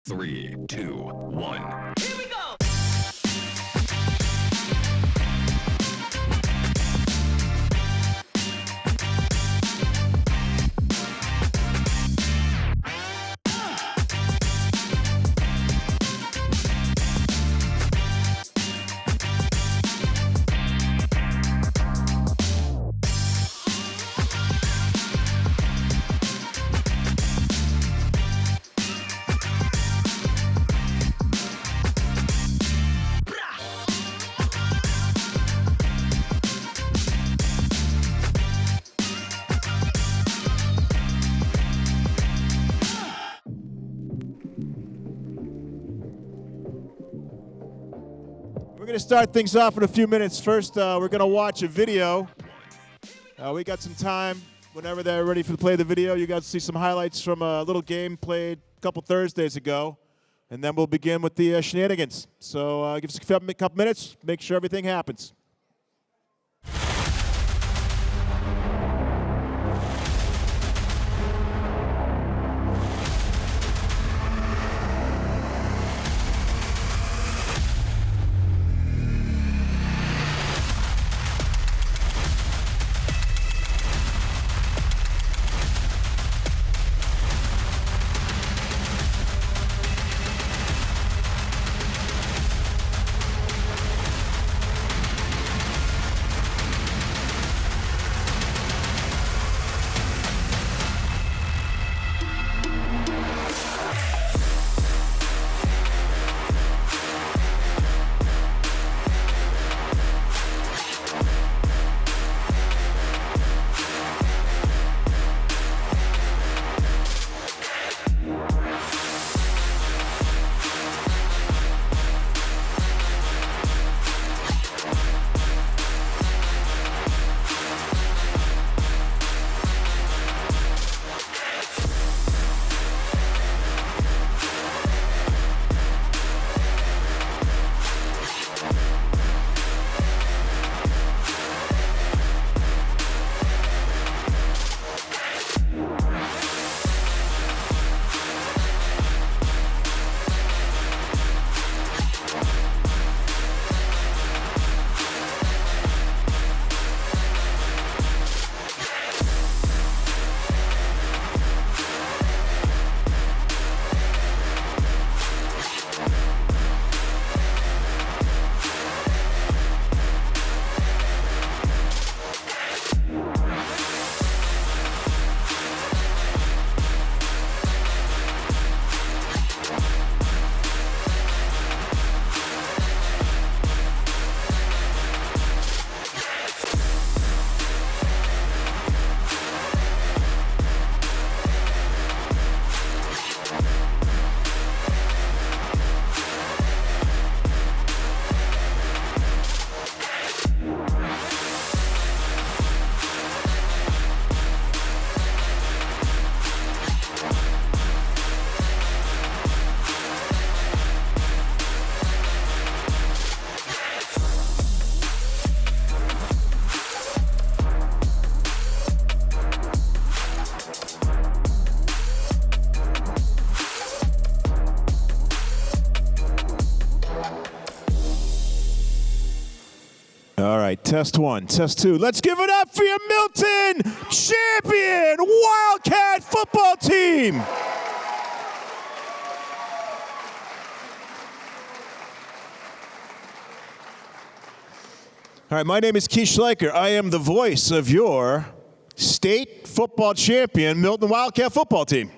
3, 2, 1. Here we go! We're going to start things off in a few minutes. First, we're going to watch a video. We got some time. Whenever they're ready to play the video, you guys see some highlights from a little game played a couple Thursdays ago. And then we'll begin with the shenanigans. So give us a couple minutes, make sure everything happens. All right, test one, test two. Let's give it up for your Milton champion Wildcat football team. All right, my name is Keith Schleicher. I am the voice of your state football champion Milton Wildcat football team.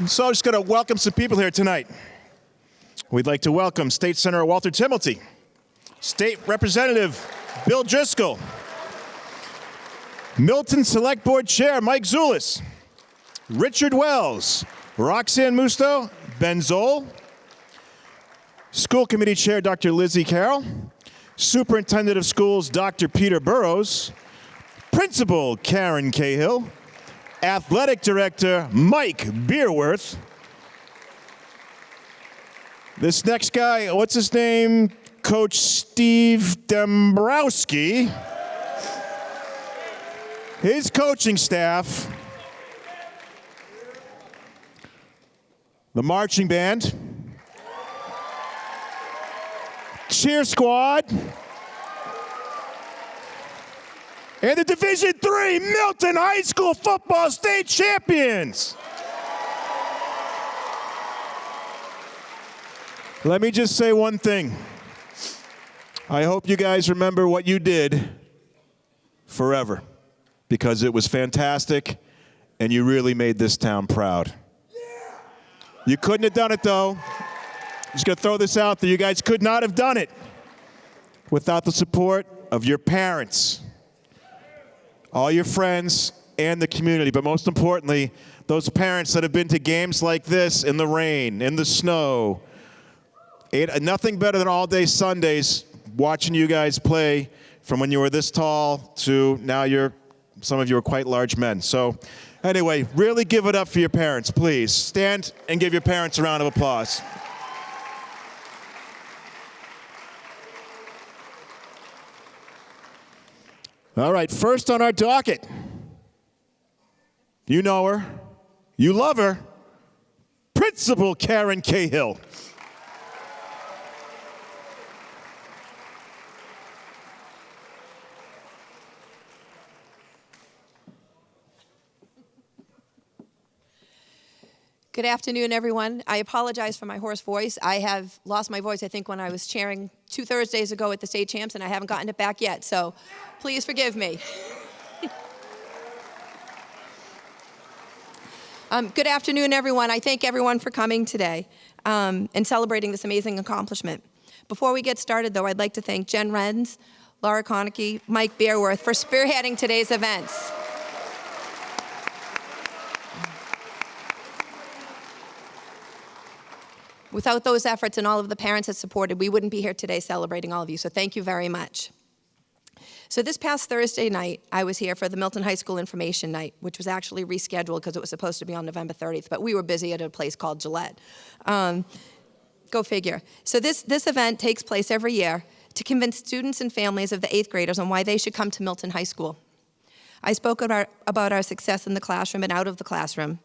So I'm just going to welcome some people here tonight. We'd like to welcome State Senator Walter Timilty, State Representative Bill Driscoll, Milton Select Board Chair Mike Zulis, Richard Wells, Roxanne Musto, Ben Zoll, School Committee Chair Dr. Lizzie Carroll, Superintendent of Schools Dr. Peter Burrows, Principal Karen Cahill, Athletic Director Mike Beerworth. This next guy, what's his name? Coach Steve Dombrowski. His coaching staff. the marching band, cheer squad, and the Division III Milton High School football state champions. Let me just say one thing. I hope you guys remember what you did forever, because it was fantastic and you really made this town proud. You couldn't have done it, though. Just gonna throw this out there. You guys could not have done it without the support of your parents, all your friends, and the community. But most importantly, those parents that have been to games like this in the rain, in the snow. Nothing better than all-day Sundays watching you guys play from when you were this tall to now some of you are quite large men. So anyway, really give it up for your parents, please. Stand and give your parents a round of applause. All right, first on our docket. You know her. You love her. Principal Karen Cahill. Good afternoon, everyone. I apologize for my hoarse voice. I have lost my voice, I think, when I was chairing 2 Thursdays ago at the state champs, and I haven't gotten it back yet, so please forgive me. Good afternoon, everyone. I thank everyone for coming today and celebrating this amazing accomplishment. Before we get started, though, I'd like to thank Jen Renz, Laura Konecki, Mike Beerworth for spearheading today's events. Without those efforts and all of the parents that supported, we wouldn't be here today celebrating all of you, so thank you very much. So this past Thursday night, I was here for the Milton High School Information Night, which was actually rescheduled because it was supposed to be on November 30th, but we were busy at a place called Gillette. Go figure. So this event takes place every year to convince students and families of the 8th graders on why they should come to Milton High School. I spoke about our success in the classroom and out of the classroom.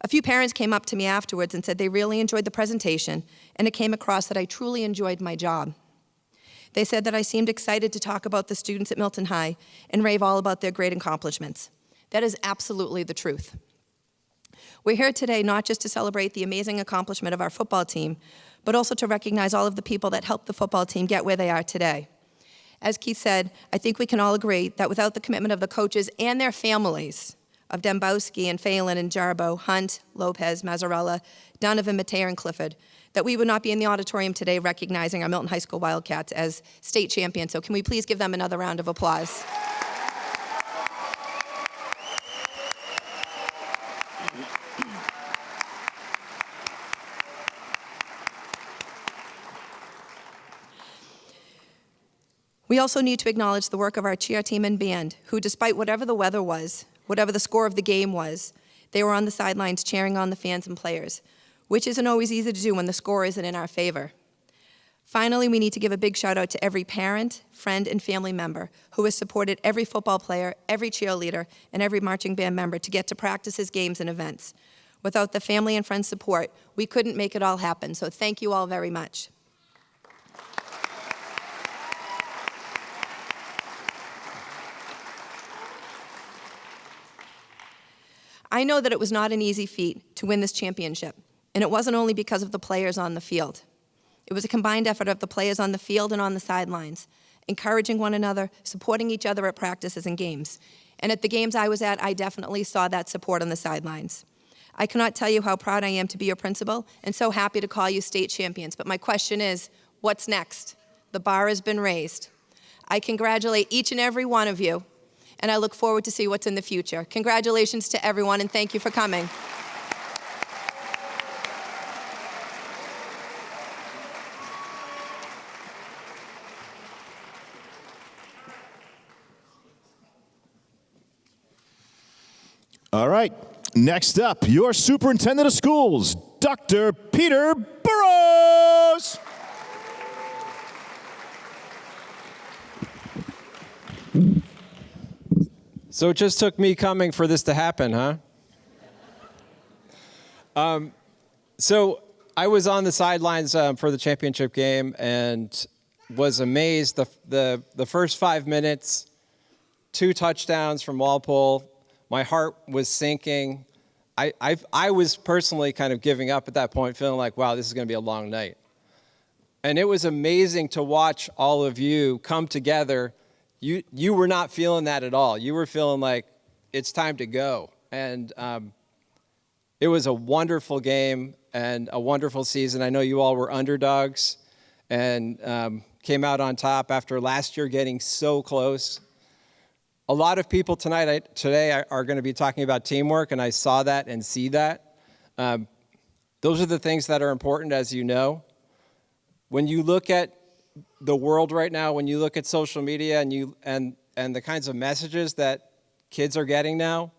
A few parents came up to me afterwards and said they really enjoyed the presentation, and it came across that I truly enjoyed my job. They said that I seemed excited to talk about the students at Milton High and rave all about their great accomplishments. That is absolutely the truth. We're here today not just to celebrate the amazing accomplishment of our football team, but also to recognize all of the people that helped the football team get where they are today. As Keith said, I think we can all agree that without the commitment of the coaches and their families, of Dembowski and Phelan and Jarbo, Hunt, Lopez, Mazzarella, Donovan, Mateer, and Clifford, that we would not be in the auditorium today recognizing our Milton High School Wildcats as state champions. So can we please give them another round of applause? We also need to acknowledge the work of our cheer team and band, who, despite whatever the weather was, whatever the score of the game was, they were on the sidelines cheering on the fans and players, which isn't always easy to do when the score isn't in our favor. Finally, we need to give a big shout out to every parent, friend, and family member who has supported every football player, every cheerleader, and every marching band member to get to practices, games, and events. Without the family and friends' support, we couldn't make it all happen, so thank you all very much. I know that it was not an easy feat to win this championship, and it wasn't only because of the players on the field. It was a combined effort of the players on the field and on the sidelines, encouraging one another, supporting each other at practices and games. And at the games I was at, I definitely saw that support on the sidelines. I cannot tell you how proud I am to be your principal and so happy to call you state champions. But my question is, what's next? The bar has been raised. I congratulate each and every one of you, and I look forward to see what's in the future. Congratulations to everyone, and thank you for coming. All right, next up, your superintendent of schools, Dr. Peter Burrows. So it just took me coming for this to happen, huh? So I was on the sidelines for the championship game and was amazed. The first 5 minutes, 2 touchdowns from Walpole. My heart was sinking. I was personally kind of giving up at that point, feeling like, wow, this is going to be a long night. And it was amazing to watch all of you come together. You were not feeling that at all. You were feeling like it's time to go. And it was a wonderful game and a wonderful season. I know you all were underdogs and came out on top after last year getting so close. A lot of people today are going to be talking about teamwork, and I saw that and see that. Those are the things that are important, as you know. When you look at the world right now, when you look at social media and the kinds of messages that kids are getting now,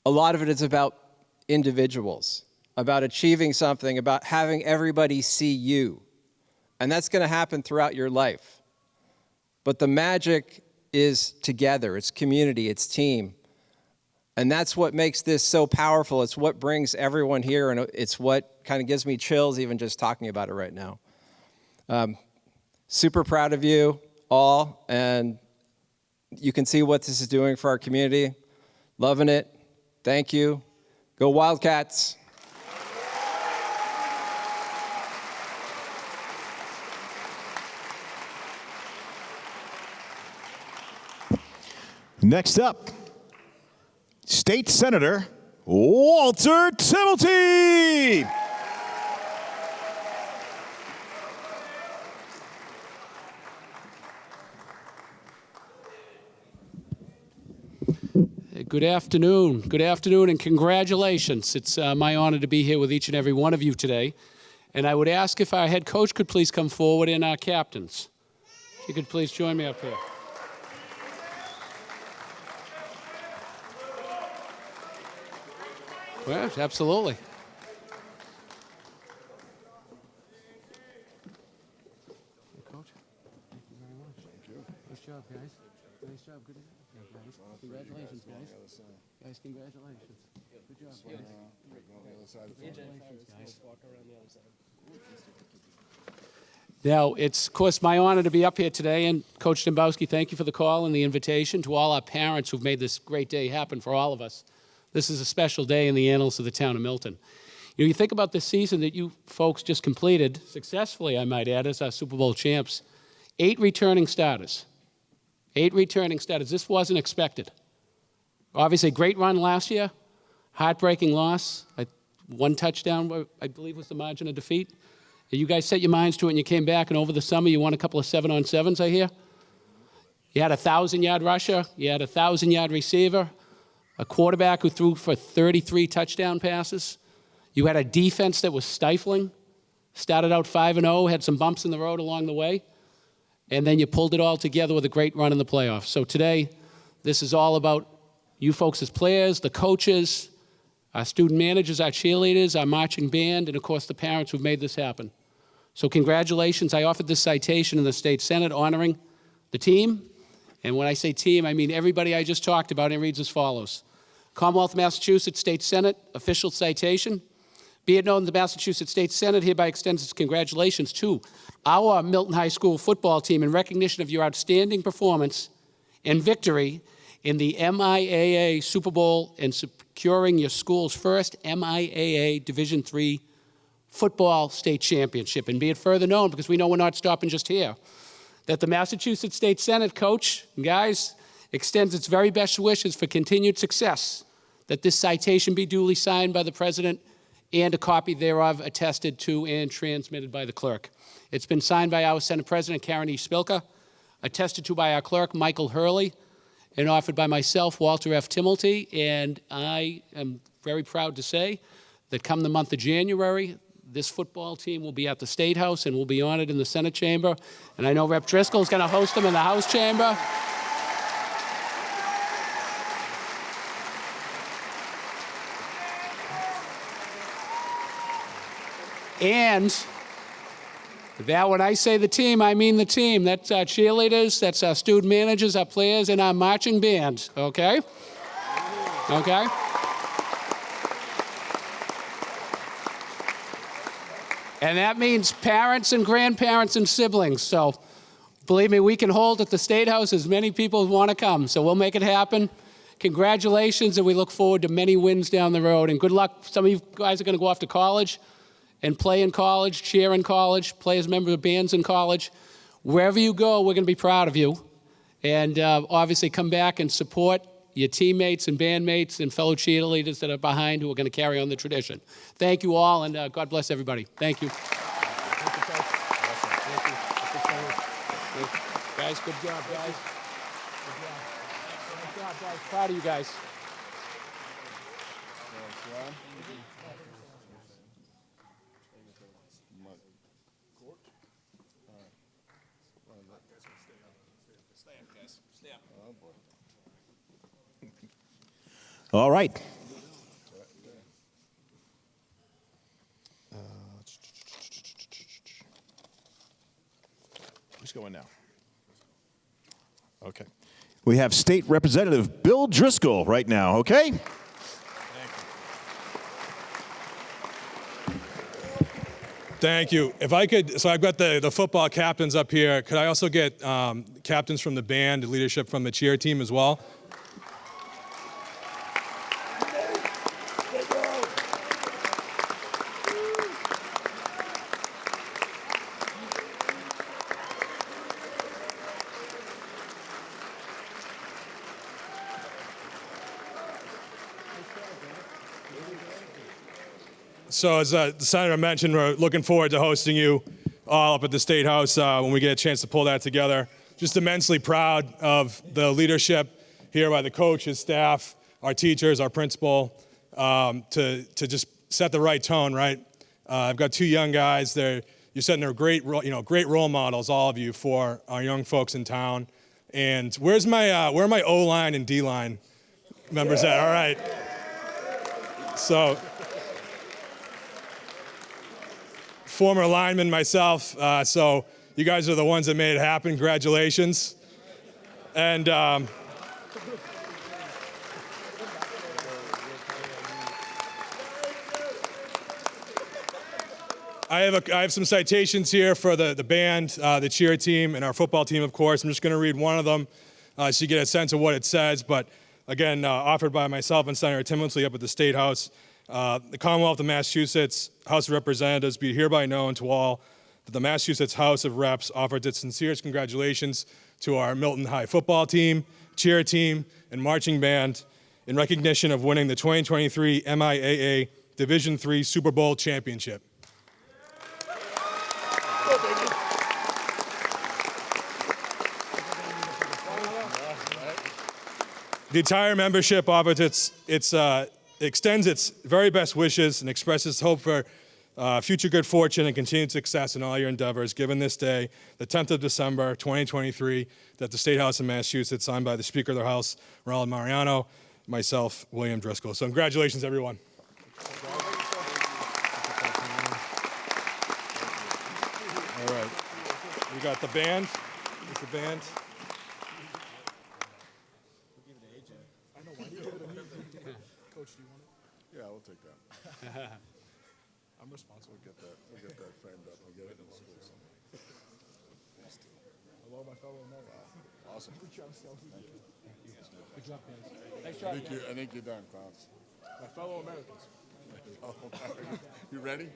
a lot of it is about individuals, about achieving something, about having everybody see you. And that's going to happen throughout your life. But the magic is together. It's community. It's team. And that's what makes this so powerful. It's what brings everyone here, and it's what kind of gives me chills even just talking about it right now. Super proud of you all, and you can see what this is doing for our community. Loving it. Thank you. Go Wildcats. Next up, State Senator Walter Timilty. Good afternoon, and congratulations. It's my honor to be here with each and every one of you today. And I would ask if our head coach could please come forward and our captains. If you could please join me up here. Yes, absolutely. Coach, thank you very much. Thank you. Nice job, guys. Nice job. Good job, guys. Congratulations, guys. Guys, congratulations. Good job, guys. Congratulations, guys. Now, it's, of course, my honor to be up here today. And Coach Dembowski, thank you for the call and the invitation to all our parents who've made this great day happen for all of us. This is a special day in the annals of the town of Milton. You think about this season that you folks just completed, successfully, I might add, as our Super Bowl champs. 8 returning starters. 8 returning starters. This wasn't expected. Obviously, a great run last year. Heartbreaking loss. 1 touchdown, I believe, was the margin of defeat. And you guys set your minds to it, and you came back, and over the summer, you won a couple of 7-on-7s, I hear. You had a 1,000-yard rusher. You had a 1,000-yard receiver. A quarterback who threw for 33 touchdown passes. You had a defense that was stifling. Started out 5-0, had some bumps in the road along the way. And then you pulled it all together with a great run in the playoffs. So today, this is all about you folks as players, the coaches, our student managers, our cheerleaders, our marching band, and of course the parents who've made this happen. So congratulations. I offered this citation in the State Senate honoring the team. And when I say team, I mean everybody I just talked about. It reads as follows. Commonwealth of Massachusetts State Senate, official citation. Be it known, the Massachusetts State Senate hereby extends its congratulations to our Milton High School football team in recognition of your outstanding performance and victory in the MIAA Super Bowl and securing your school's first MIAA Division III football state championship. And be it further known, because we know we're not stopping just here, that the Massachusetts State Senate, Coach, guys, extends its very best wishes for continued success, that this citation be duly signed by the President and a copy thereof attested to and transmitted by the clerk. It's been signed by our Senate President, Karen E. Spilka, attested to by our clerk, Michael Hurley, and offered by myself, Walter F. Timilty. And I am very proud to say that come the month of January, this football team will be at the State House and will be honored in the Senate chamber. And I know Rep. Driscoll is going to host them in the House chamber. And that when I say the team, I mean the team. That's our cheerleaders, that's our student managers, our players, and our marching band, okay? Okay? And that means parents and grandparents and siblings. So believe me, we can hold at the State House as many people as want to come. So we'll make it happen. Congratulations, and we look forward to many wins down the road. And good luck. Some of you guys are going to go off to college and play in college, cheer in college, play as members of bands in college. Wherever you go, we're going to be proud of you. And obviously come back and support your teammates and bandmates and fellow cheerleaders that are behind who are going to carry on the tradition. Thank you all, and God bless everybody. Thank you. Guys, good job, guys. Good job, guys. Proud of you guys. All right. Who's going now? Okay. We have State Representative Bill Driscoll right now, okay? Thank you. If I could, so I've got the football captains up here. Could I also get captains from the band, leadership from the cheer team as well? So as the Senator mentioned, we're looking forward to hosting you all up at the State House when we get a chance to pull that together. Just immensely proud of the leadership here by the coach, his staff, our teachers, our principal, to just set the right tone, right? I've got two young guys. You're setting a great role models, all of you, for our young folks in town. And where are my O-line and D-line members at? All right. So, former lineman myself, so you guys are the ones that made it happen. Congratulations. And I have some citations here for the band, the cheer team, and our football team, of course. I'm just going to read one of them so you get a sense of what it says. But again, offered by myself and Senator Tim Linsley up at the State House. The Commonwealth of Massachusetts House of Representatives be hereby known to all that the Massachusetts House of Reps offers its sincerest congratulations to our Milton High football team, cheer team, and marching band in recognition of winning the 2023 MIAA Division III Super Bowl championship. The entire membership offers extends its very best wishes and expresses hope for future good fortune and continued success in all your endeavors, given this day, the 10th of December, 2023, that the State House of Massachusetts, signed by the Speaker of the House, Ronald Mariano, myself, William Driscoll. So congratulations, everyone. All right. We got the band. Here's the band. Yeah, we'll take that. I'm responsible. We'll get that framed up. We'll get it in the school somewhere. Hello, my fellow Americans. Awesome. Good job, Thank you. Good job, guys. Nice job, I think you're done, clowns. My fellow Americans. You ready?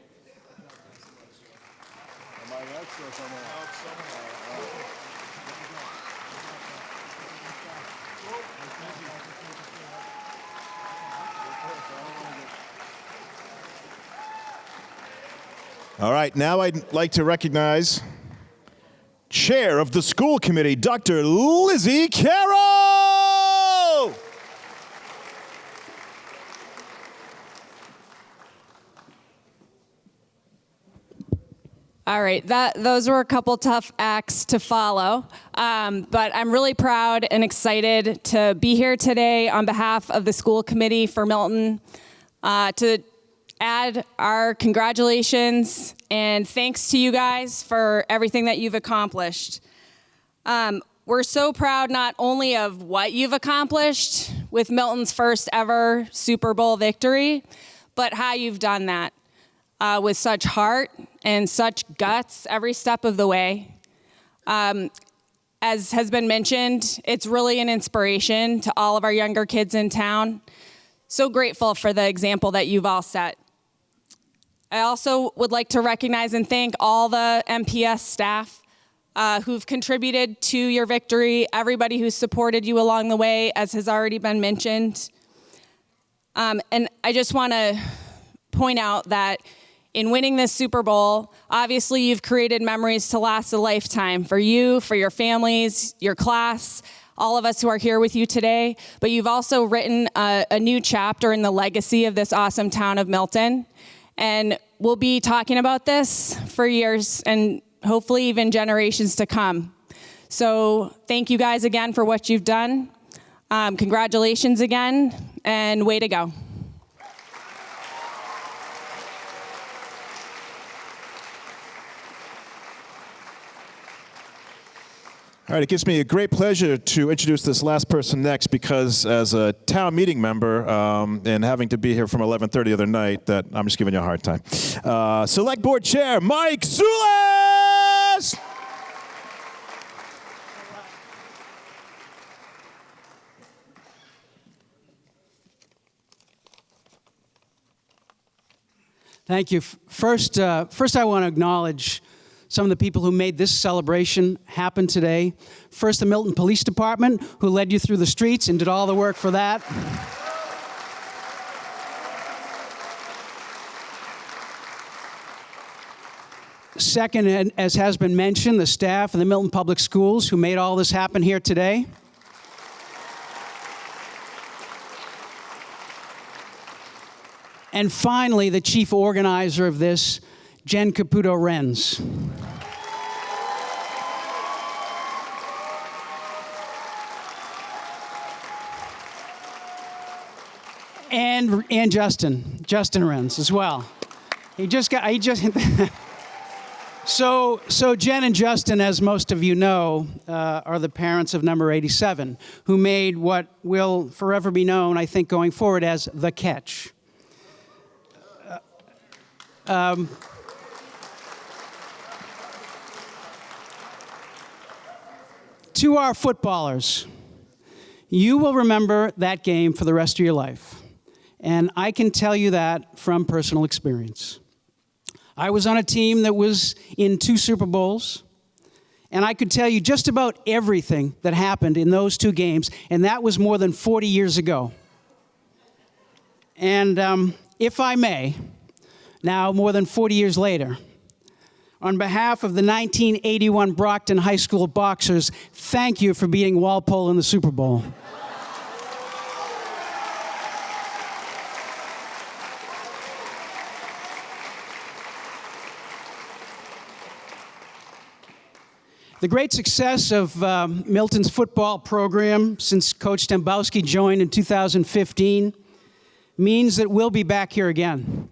Am I next or someone else? All right, now I'd like to recognize Chair of the School Committee, Dr. Lizzie Carroll. All right, those were a couple tough acts to follow, but I'm really proud and excited to be here today on behalf of the school committee for Milton to add our congratulations and thanks to you guys for everything that you've accomplished. We're so proud not only of what you've accomplished with Milton's first ever Super Bowl victory, but how you've done that with such heart and such guts every step of the way. As has been mentioned, it's really an inspiration to all of our younger kids in town. So grateful for the example that you've all set. I also would like to recognize and thank all the MPS staff who've contributed to your victory, everybody who's supported you along the way, as has already been mentioned. And I just want to point out that in winning this Super Bowl, obviously you've created memories to last a lifetime for you, for your families, your class, all of us who are here with you today. But you've also written a new chapter in the legacy of this awesome town of Milton. And we'll be talking about this for years and hopefully even generations to come. So thank you guys again for what you've done. Congratulations again, and way to go. All right, it gives me a great pleasure to introduce this last person next because as a town meeting member and having to be here from 11:30 the other night, that I'm just giving you a hard time. Select Board Chair Mike Zulis! Thank you. First, I want to acknowledge some of the people who made this celebration happen today. First, the Milton Police Department, who led you through the streets and did all the work for that. Second, and as has been mentioned, the staff of the Milton Public Schools who made all this happen here today. And finally, the chief organizer of this, Jen Caputo-Renz. And Justin Renz as well. So Jen and Justin, as most of you know, are the parents of number 87, who made what will forever be known, I think, going forward as The Catch. To our footballers, you will remember that game for the rest of your life. And I can tell you that from personal experience. I was on a team that was in 2 Super Bowls, and I could tell you just about everything that happened in those 2 games, and that was more than 40 years ago. And if I may, now more than 40 years later, on behalf of the 1981 Brockton High School Boxers, thank you for beating Walpole in the Super Bowl. The great success of Milton's football program since Coach Dembowski joined in 2015 means that we'll be back here again.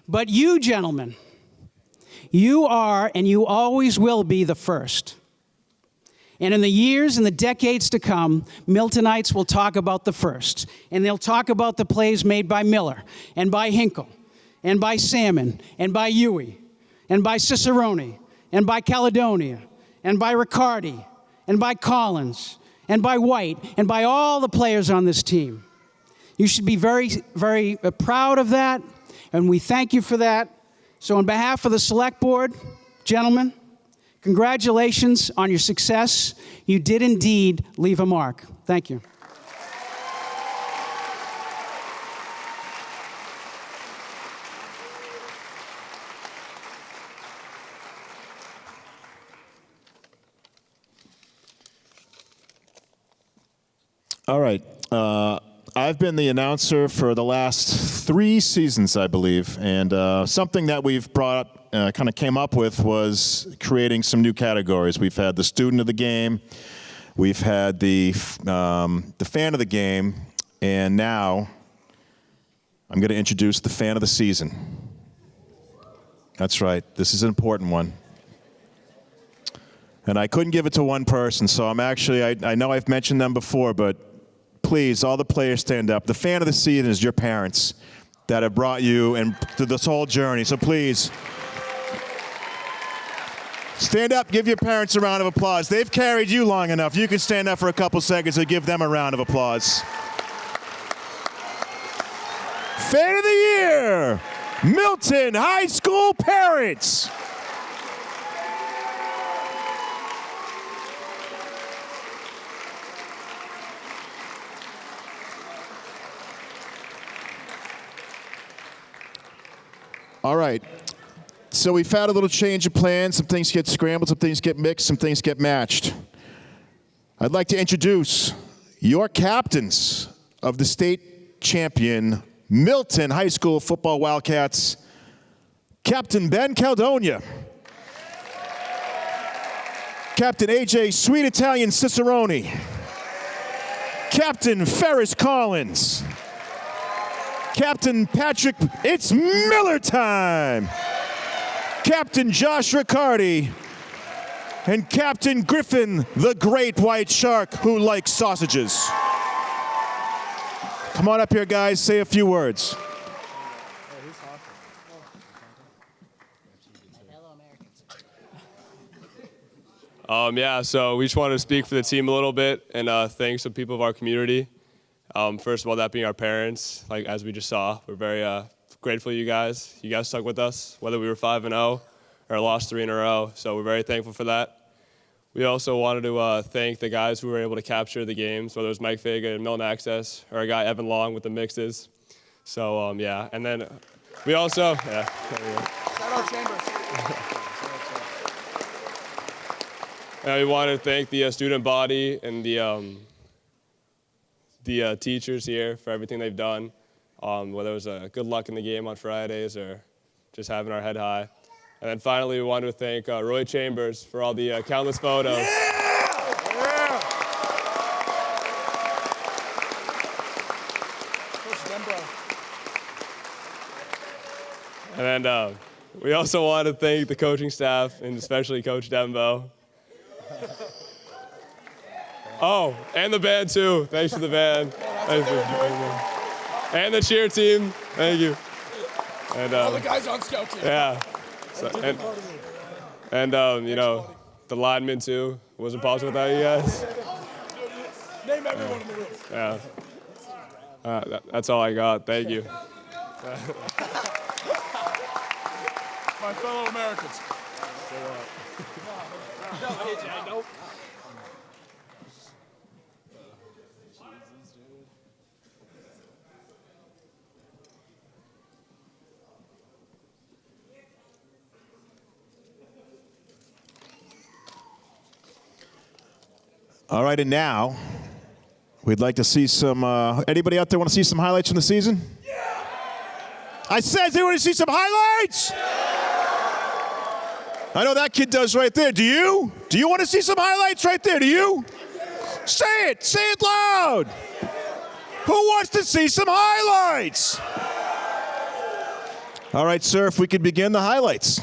But you, gentlemen, you are and you always will be the first. And in the years and the decades to come, Miltonites will talk about the first. And they'll talk about the plays made by Miller and by Hinkle and by Salmon and by Huey and by Cicerone and by Caledonia and by Riccardi and by Collins and by White and by all the players on this team. You should be very, very proud of that, and we thank you for that. So on behalf of the Select Board, gentlemen, congratulations on your success. You did indeed leave a mark. Thank you. All right. I've been the announcer for the last 3 seasons, I believe, and something that we've brought up, kind of came up with, was creating some new categories. We've had the student of the game, we've had the fan of the game, and now I'm going to introduce the fan of the season. That's right. This is an important one. And I couldn't give it to one person, so I'm actually, I know I've mentioned them before, but please, all the players stand up. The fan of the season is your parents that have brought you and through this whole journey. So please, Stand up, give your parents a round of applause. They've carried you long enough. You can stand up for a couple seconds and give them a round of applause. Fan of the Year, Milton High School parents. All right. So we've had a little change of plans. Some things get scrambled, some things get mixed, some things get matched. I'd like to introduce your captains of the state champion Milton High School football Wildcats, Captain Ben Caldonia, Captain AJ Sweet Italian Cicerone, Captain Ferris Collins, Captain Patrick, it's Miller time, Captain Josh Riccardi, and Captain Griffin, the great white shark who likes sausages. Come on up here, guys. Say a few words. Yeah, so we just wanted to speak for the team a little bit and thank some people of our community. First of all, that being our parents, like as we just saw. We're very grateful to you guys. You guys stuck with us, whether we were 5-0 or lost 3 in a row. So we're very thankful for that. We also wanted to thank the guys who were able to capture the games, whether it was Mike Vega and Milton Access, or our guy Evan Long with the mixes. So yeah, and then we also, yeah. Shout out Chambers. And we wanted to thank the student body and the teachers here for everything they've done, whether it was good luck in the game on Fridays or just having our head high. And then finally, we wanted to thank Roy Chambers for all the countless photos. And then we also want to thank the coaching staff and especially Coach Dembo. Oh, and the band too. Thanks to the band. And the cheer team. Thank you. And All the guys on scout team. yeah. So, and you know, the linemen too. It wasn't possible without you guys. Name everyone in the room. Yeah. That's all I got. Thank you. My fellow Americans. All right, and now we'd like to see some. Anybody out there want to see some highlights from the season? Yeah. I said, they want to see some highlights. I know that kid does right there. Do you? Do you want to see some highlights right there? Do you? Say it. Say it loud. Who wants to see some highlights? All right, sir, if we could begin the highlights.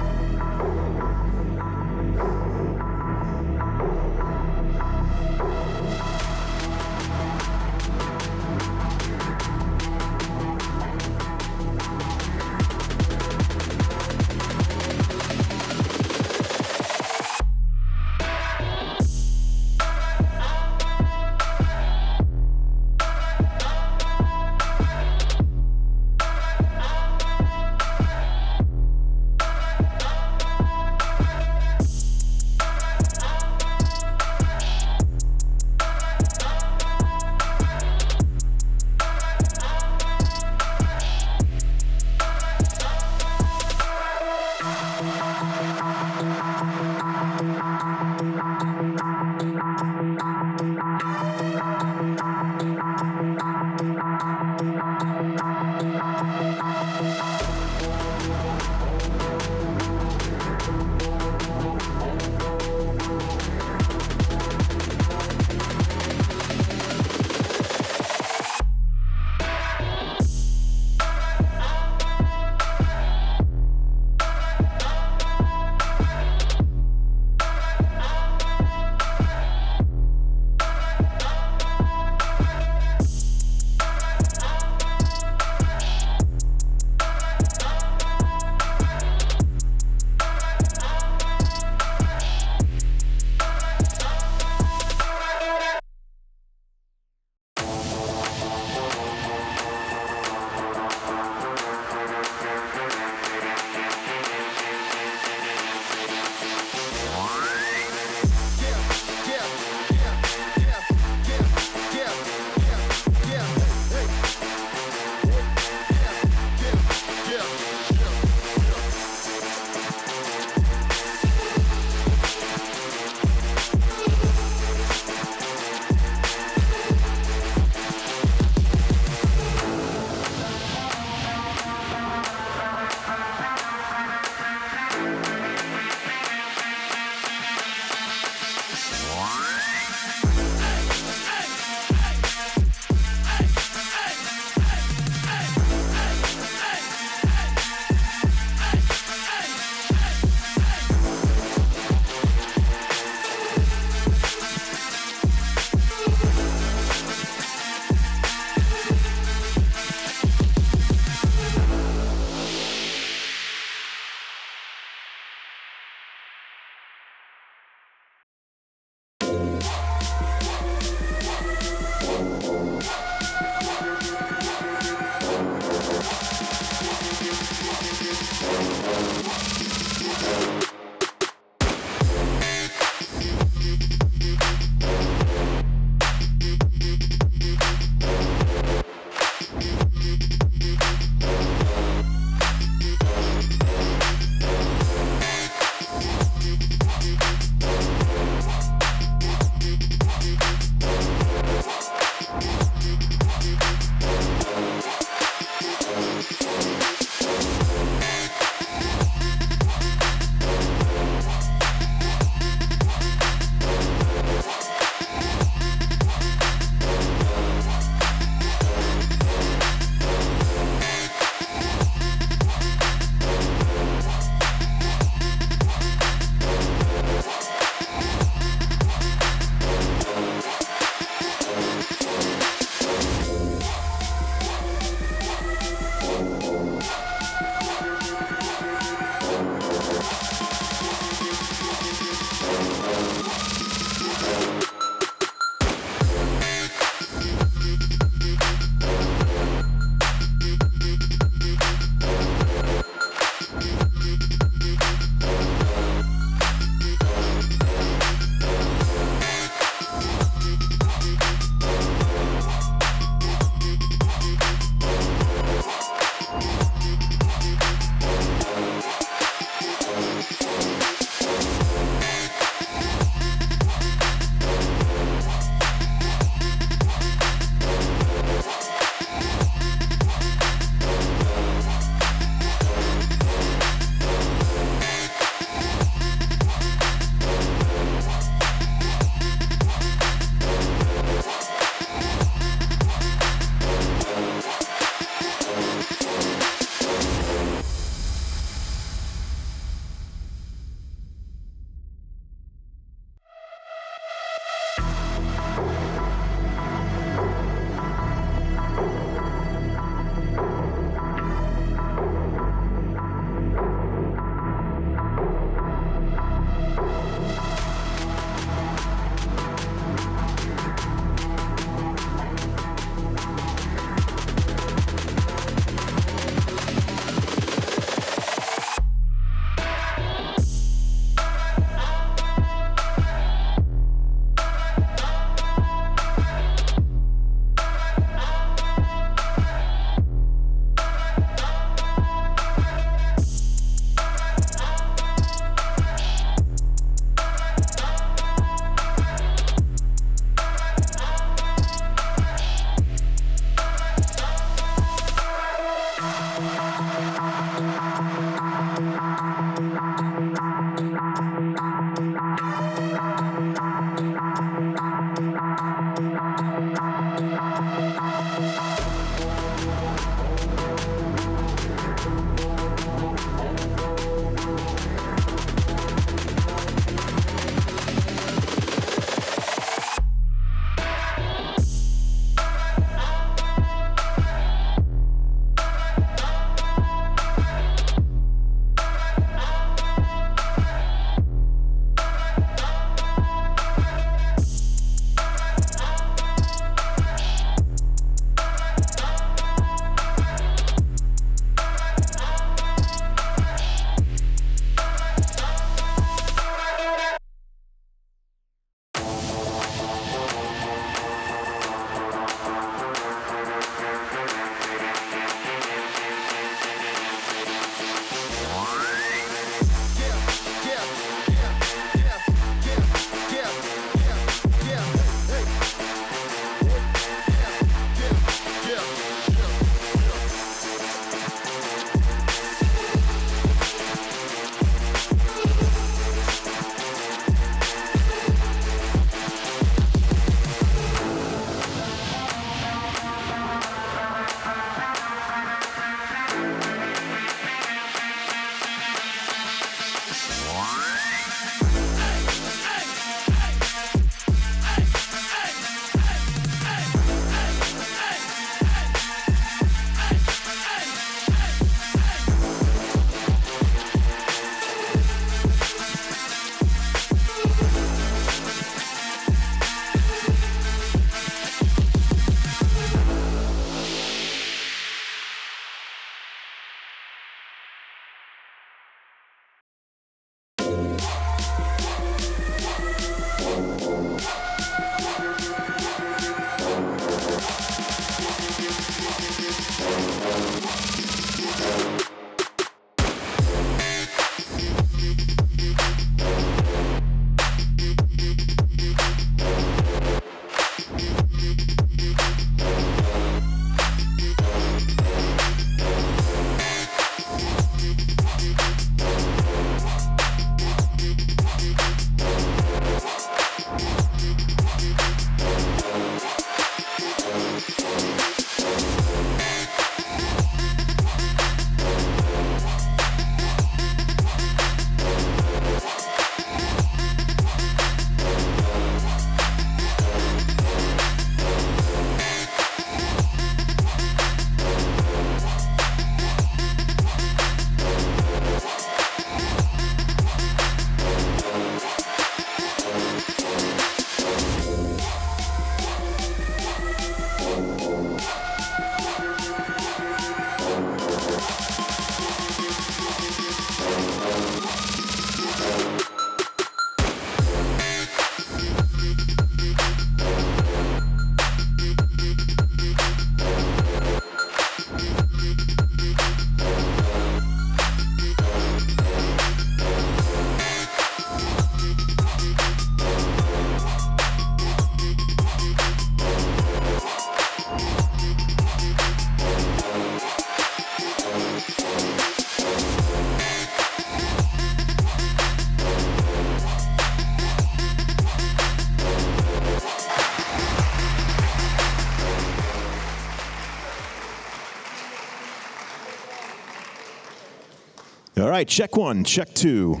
right, check one, check two.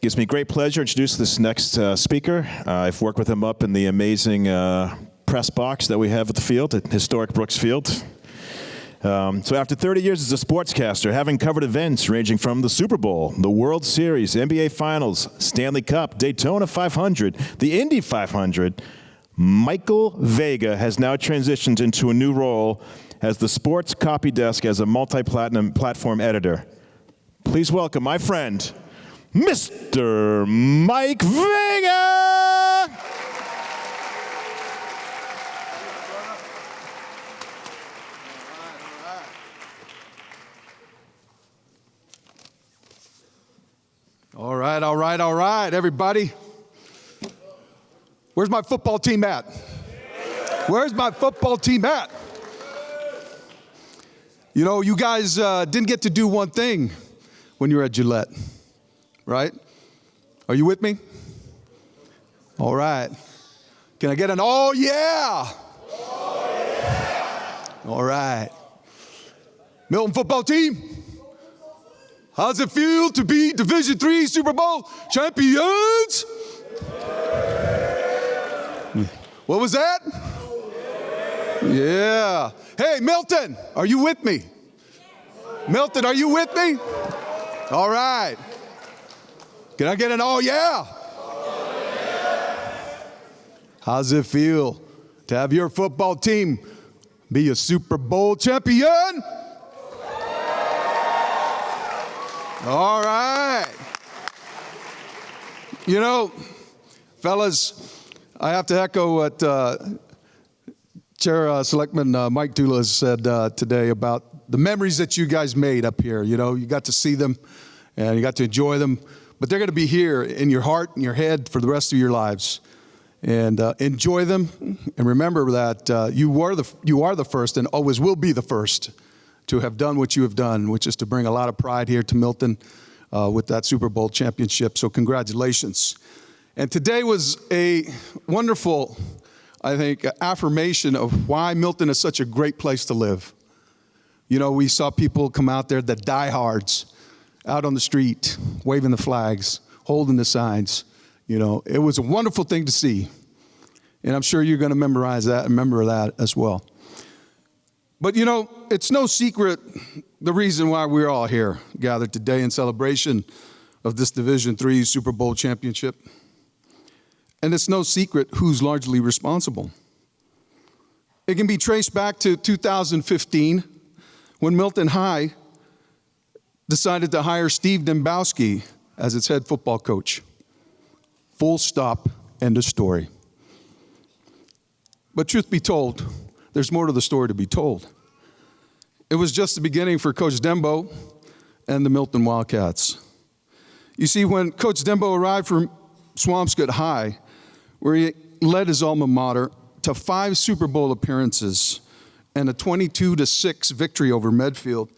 Gives me great pleasure to introduce this next speaker. I've worked with him up in the amazing press box that we have at the field, at historic Brooks Field. So after 30 years as a sportscaster, having covered events ranging from the Super Bowl, the World Series, NBA Finals, Stanley Cup, Daytona 500, the Indy 500, Michael Vega has now transitioned into a new role as the sports copy desk as a multi-platinum platform editor. Please welcome my friend, Mr. Mike Vega! All right, everybody. Where's my football team at? Where's my football team at? You know, you guys didn't get to do one thing when you were at Gillette, right? Are you with me? All right. Can I get an oh yeah? Oh, yeah. All right. Milton football team. How's it feel to be Division III Super Bowl champions? What was that? Yeah. Hey, Milton, are you with me? Milton, are you with me? All right. Can I get an oh yeah? How's it feel to have your football team be a Super Bowl champion? All right. You know, fellas, I have to echo what Chair Selectman Mike Dula said today about the memories that you guys made up here. You know, you got to see them and you got to enjoy them, but they're going to be here in your heart and your head for the rest of your lives. And enjoy them, and remember that you are the first and always will be the first to have done what you have done, which is to bring a lot of pride here to Milton with that Super Bowl championship. So congratulations. And today was a wonderful, I think, affirmation of why Milton is such a great place to live. You know, we saw people come out there, the diehards, out on the street, waving the flags, holding the signs. You know, it was a wonderful thing to see. And I'm sure you're going to memorize that and remember that as well. But you know, it's no secret the reason why we're all here gathered today in celebration of this Division III Super Bowl championship. And it's no secret who's largely responsible. It can be traced back to 2015 when Milton High decided to hire Steve Dembowski as its head football coach. Full stop, end of story. But truth be told, there's more to the story to be told. It was just the beginning for Coach Dembo and the Milton Wildcats. You see, when Coach Dembo arrived from Swampscott High, where he led his alma mater to 5 Super Bowl appearances and a 22-6 victory over Medfield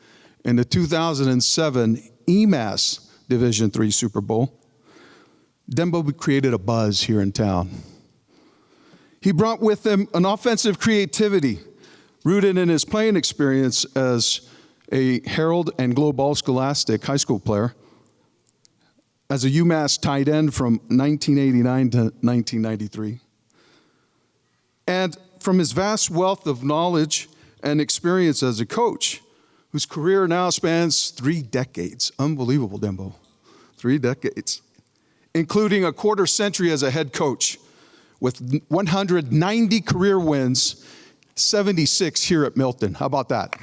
in the 2007 EMAS Division III Super Bowl, Dembo created a buzz here in town. He brought with him an offensive creativity rooted in his playing experience as a Herald and Globe All-Scholastic high school player, as a UMass tight end from 1989 to 1993, and from his vast wealth of knowledge and experience as a coach, whose career now spans 3 decades. Unbelievable, Dembo. 3 decades, including a quarter century as a head coach, with 190 career wins, 76 here at Milton. How about that?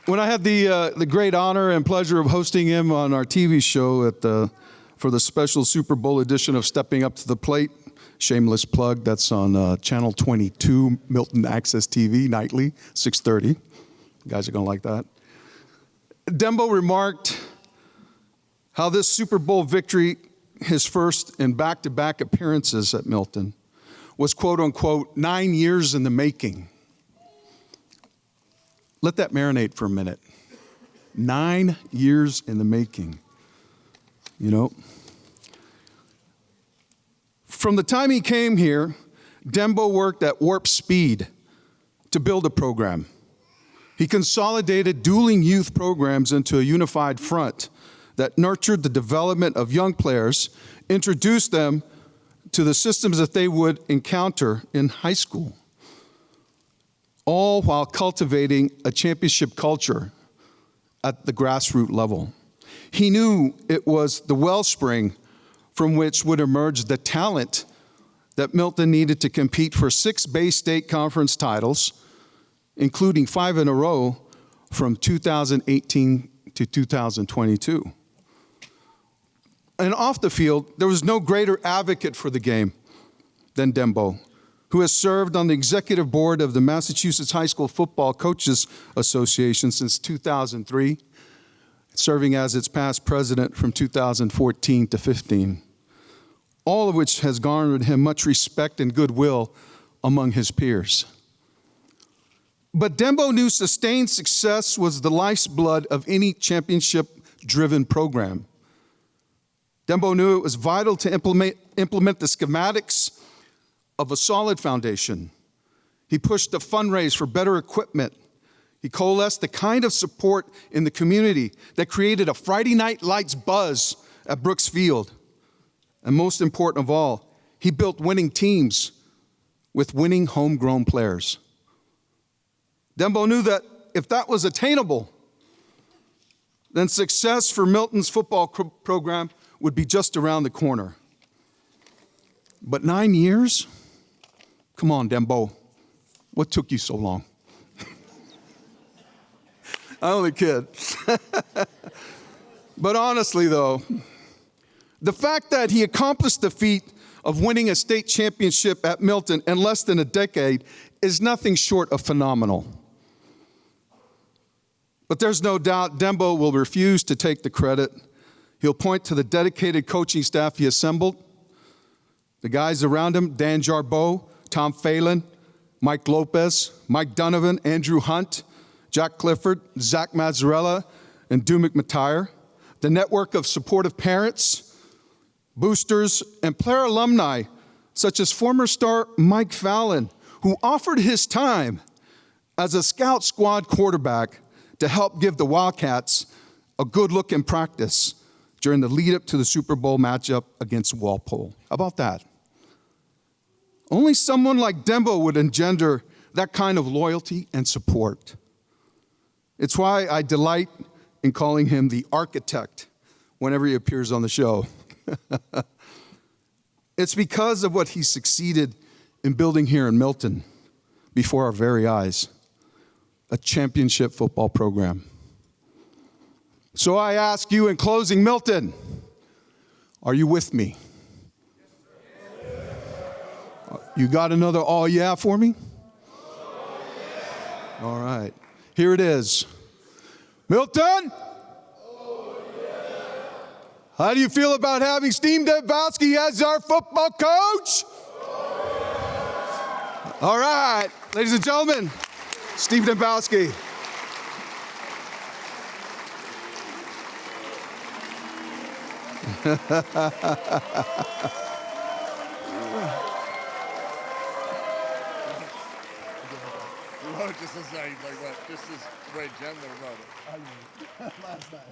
When I had the great honor and pleasure of hosting him on our TV show for the special Super Bowl edition of Stepping Up to the Plate, shameless plug, that's on Channel 22, Milton Access TV, nightly, 6:30. You guys are going to like that. Dembo remarked how this Super Bowl victory, his first in back-to-back appearances at Milton, was quote unquote 9 years in the making. Let that marinate for a minute. 9 years in the making. You know, From the time he came here, Dembo worked at warp speed to build a program. He consolidated dueling youth programs into a unified front that nurtured the development of young players, introduced them to the systems that they would encounter in high school, all while cultivating a championship culture at the grassroots level. He knew it was the wellspring from which would emerge the talent that Milton needed to compete for 6 Bay State Conference titles, including 5 in a row from 2018 to 2022. And off the field, there was no greater advocate for the game than Dembo, who has served on the executive board of the Massachusetts High School Football Coaches Association since 2003, serving as its past president from 2014 to 15, all of which has garnered him much respect and goodwill among his peers. But Dembo knew sustained success was the lifeblood of any championship-driven program. Dembo knew it was vital to implement the schematics of a solid foundation. He pushed to fundraise for better equipment. He coalesced the kind of support in the community that created a Friday night lights buzz at Brooks Field. And most important of all, he built winning teams with winning homegrown players. Dembo knew that if that was attainable, then success for Milton's football program would be just around the corner. But 9 years? Come on, Dembo. What took you so long? I only kid. But honestly, though, the fact that he accomplished the feat of winning a state championship at Milton in less than a decade is nothing short of phenomenal. But there's no doubt Dembo will refuse to take the credit. He'll point to the dedicated coaching staff he assembled, the guys around him, Dan Jarbeau, Tom Phelan, Mike Lopez, Mike Donovan, Andrew Hunt, Jack Clifford, Zach Mazzarella, and Drew McMatyre, the network of supportive parents, boosters, and player alumni, such as former star Mike Fallon, who offered his time as a scout squad quarterback to help give the Wildcats a good look in practice during the lead-up to the Super Bowl matchup against Walpole. How about that? Only someone like Dembo would engender that kind of loyalty and support. It's why I delight in calling him the architect whenever he appears on the show. It's because of what he succeeded in building here in Milton before our very eyes, a championship football program. So I ask you in closing, Milton, are you with me? You got another oh yeah for me? All right, here it is. Milton? How do you feel about having Steve Dembowski as our football coach? All right, ladies and gentlemen, Steve Dembowski. Just as way gentler about it. Last night.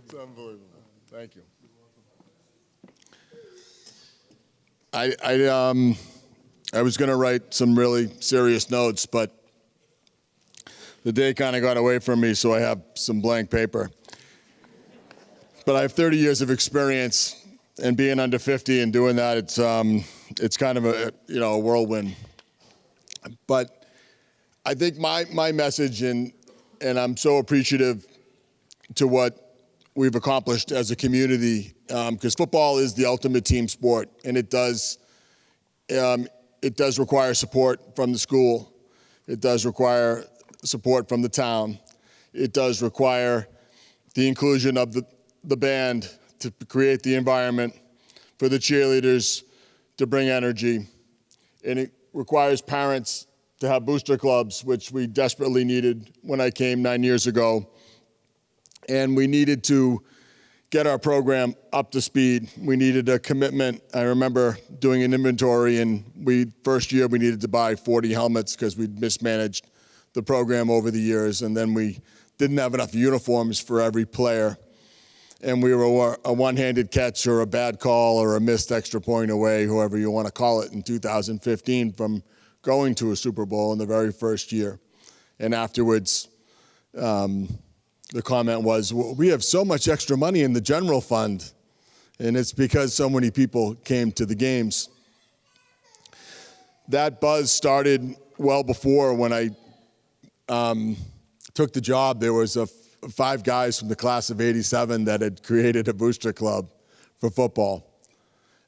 It's unbelievable. Thank you. I was going to write some really serious notes, but the day kind of got away from me, so I have some blank paper. But I have 30 years of experience, and being under 50 and doing that, it's kind of a whirlwind. But I think my message, and I'm so appreciative to what we've accomplished as a community, because football is the ultimate team sport, and it does require support from the school. It does require support from the town. It does require the inclusion of the band to create the environment for the cheerleaders to bring energy. And it requires parents to have booster clubs, which we desperately needed when I came 9 years ago. And we needed to get our program up to speed. We needed a commitment. I remember doing an inventory, and first year we needed to buy 40 helmets because we'd mismanaged the program over the years, and then we didn't have enough uniforms for every player. And we were a one-handed catch or a bad call or a missed extra point away, however you want to call it, in 2015 from going to a Super Bowl in the very first year. And afterwards, the comment was, well, we have so much extra money in the general fund, and it's because so many people came to the games. That buzz started well before when I took the job. There was 5 guys from the class of '87 that had created a booster club for football.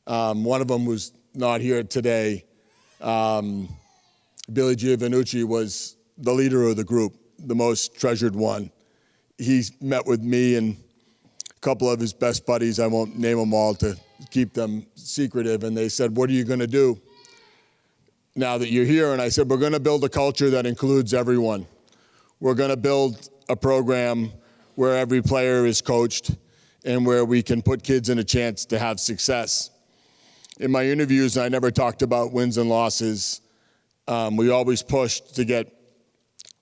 One of them was not here today. Billy Giovannucci was the leader of the group, the most treasured one. He met with me and a couple of his best buddies, I won't name them all to keep them secretive, and they said, what are you going to do now that you're here? And I said, we're going to build a culture that includes everyone. We're going to build a program where every player is coached and where we can put kids in a chance to have success. In my interviews, I never talked about wins and losses. We always pushed to get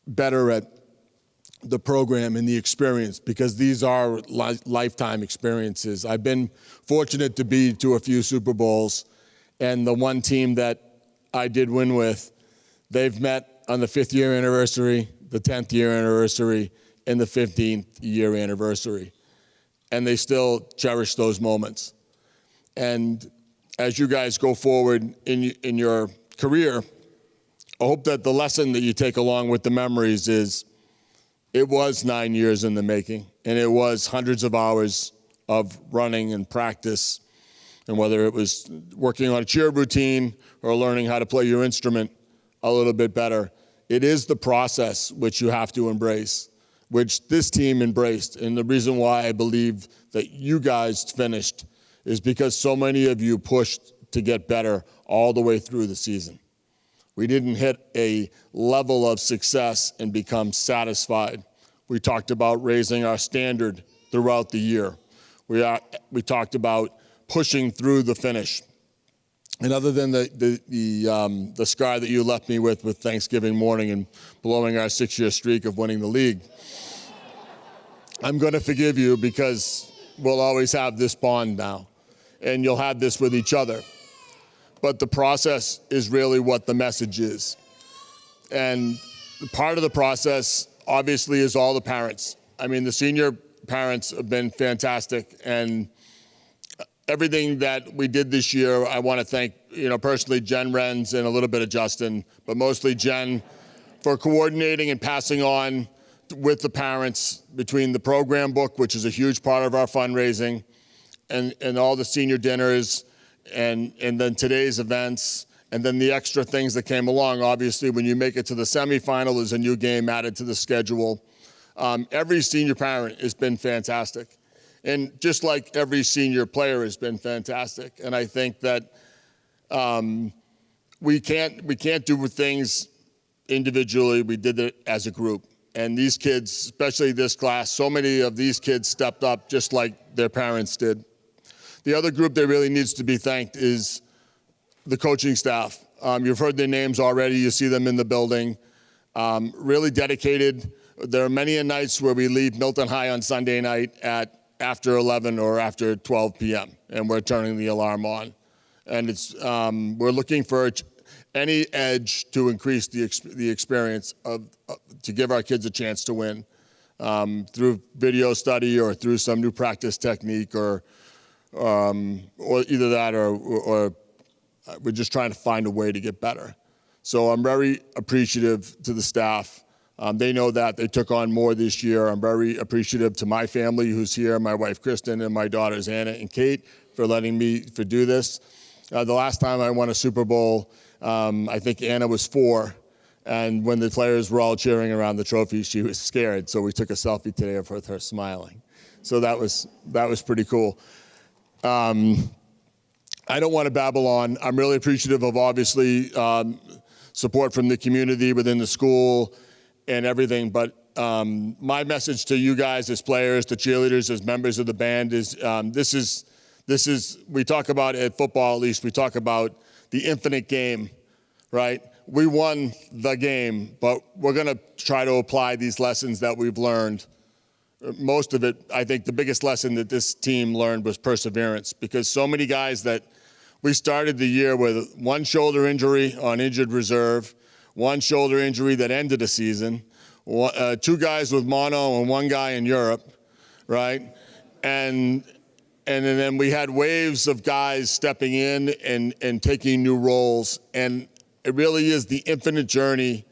better at the program and the experience, because these are lifetime experiences. I've been fortunate to be to a few Super Bowls, and the one team that I did win with, they've met on the 5th year anniversary, the 10th year anniversary, and the 15th year anniversary. And they still cherish those moments. And as you guys go forward in your career, I hope that the lesson that you take along with the memories is it was 9 years in the making, and it was hundreds of hours of running and practice, and whether it was working on a cheer routine or learning how to play your instrument a little bit better, it is the process which you have to embrace, which this team embraced. And the reason why I believe that you guys finished is because so many of you pushed to get better all the way through the season. We didn't hit a level of success and become satisfied. We talked about raising our standard throughout the year. We talked about pushing through the finish. And other than the scar that you left me with Thanksgiving morning and blowing our 6-year streak of winning the league, I'm going to forgive you, because we'll always have this bond now, and you'll have this with each other. But the process is really what the message is. And part of the process, obviously, is all the parents. I mean, the senior parents have been fantastic, and everything that we did this year, I want to thank, personally, Jen Renz and a little bit of Justin, but mostly Jen, for coordinating and passing on with the parents between the program book, which is a huge part of our fundraising, and all the senior dinners, and then today's events, and then the extra things that came along. Obviously, when you make it to the semifinal, there's a new game added to the schedule. Every senior parent has been fantastic. And just like every senior player has been fantastic. And I think that we can't do things individually. We did it as a group. And these kids, especially this class, so many of these kids stepped up just like their parents did. The other group that really needs to be thanked is the coaching staff. You've heard their names already. You see them in the building. Really dedicated. There are many nights where we leave Milton High on Sunday night at after 11 or after 12 p.m. and we're turning the alarm on. And it's we're looking for any edge to increase the experience to give our kids a chance to win through video study or through some new practice technique or either that or we're just trying to find a way to get better. So I'm very appreciative to the staff. They know that. They took on more this year. I'm very appreciative to my family who's here, my wife Kristen and my daughters Anna and Kate, for letting me do this. The last time I won a Super Bowl, I think Anna was 4, and when the players were all cheering around the trophy, she was scared. So we took a selfie today of her smiling. So that was pretty cool. I don't want to babble on. I'm really appreciative of, obviously, support from the community within the school and everything, but my message to you guys as players, to cheerleaders, as members of the band is this is, we talk about at football at least, we talk about the infinite game, right? We won the game, but we're going to try to apply these lessons that we've learned. Most of it, I think the biggest lesson that this team learned was perseverance, because so many guys that we started the year with one shoulder injury on injured reserve, one shoulder injury that ended the season, two guys with mono and one guy in Europe, right? And then we had waves of guys stepping in and taking new roles. And it really is the infinite journey.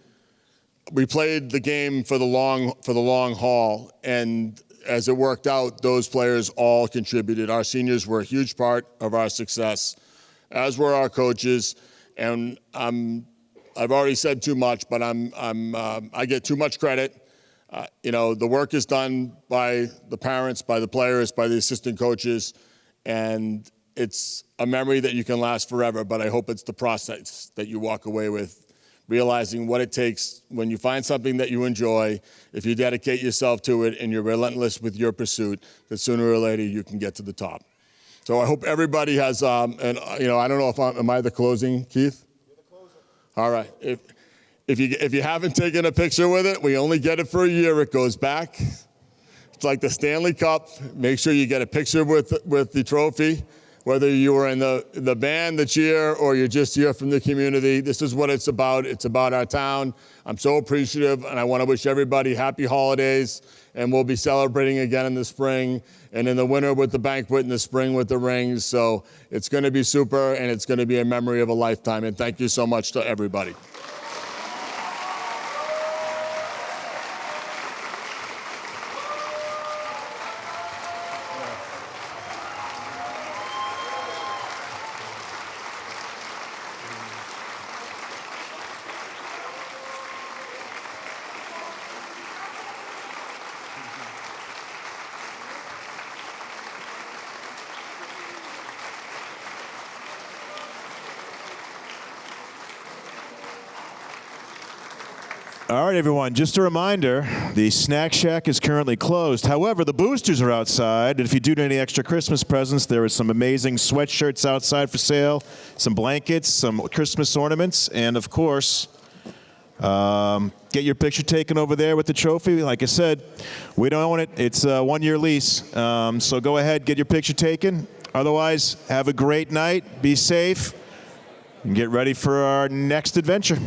We played the game for the long haul. And as it worked out, those players all contributed. Our seniors were a huge part of our success, as were our coaches. And I've already said too much, but I get too much credit. The work is done by the parents, by the players, by the assistant coaches, and it's a memory that you can last forever, but I hope it's the process that you walk away with, realizing what it takes when you find something that you enjoy, if you dedicate yourself to it and you're relentless with your pursuit, that sooner or later you can get to the top. So I hope everybody has, I don't know if am I the closing, Keith? You're the closer. All right. If you haven't taken a picture with it, we only get it for a year. It goes back. It's like the Stanley Cup. Make sure you get a picture with the trophy, whether you were in the band, the cheer, or you're just here from the community. This is what it's about. It's about our town. I'm so appreciative, and I want to wish everybody happy holidays, and we'll be celebrating again in the spring, and in the winter with the banquet, in the spring with the rings. So it's going to be super, and it's going to be a memory of a lifetime, and thank you so much to everybody. All right, everyone, just a reminder, the Snack Shack is currently closed. However, the boosters are outside, and if you do need any extra Christmas presents, there are some amazing sweatshirts outside for sale, some blankets, some Christmas ornaments, and of course, get your picture taken over there with the trophy. Like I said, we don't own it. It's a one-year lease, so go ahead, get your picture taken. Otherwise, have a great night, be safe, and get ready for our next adventure.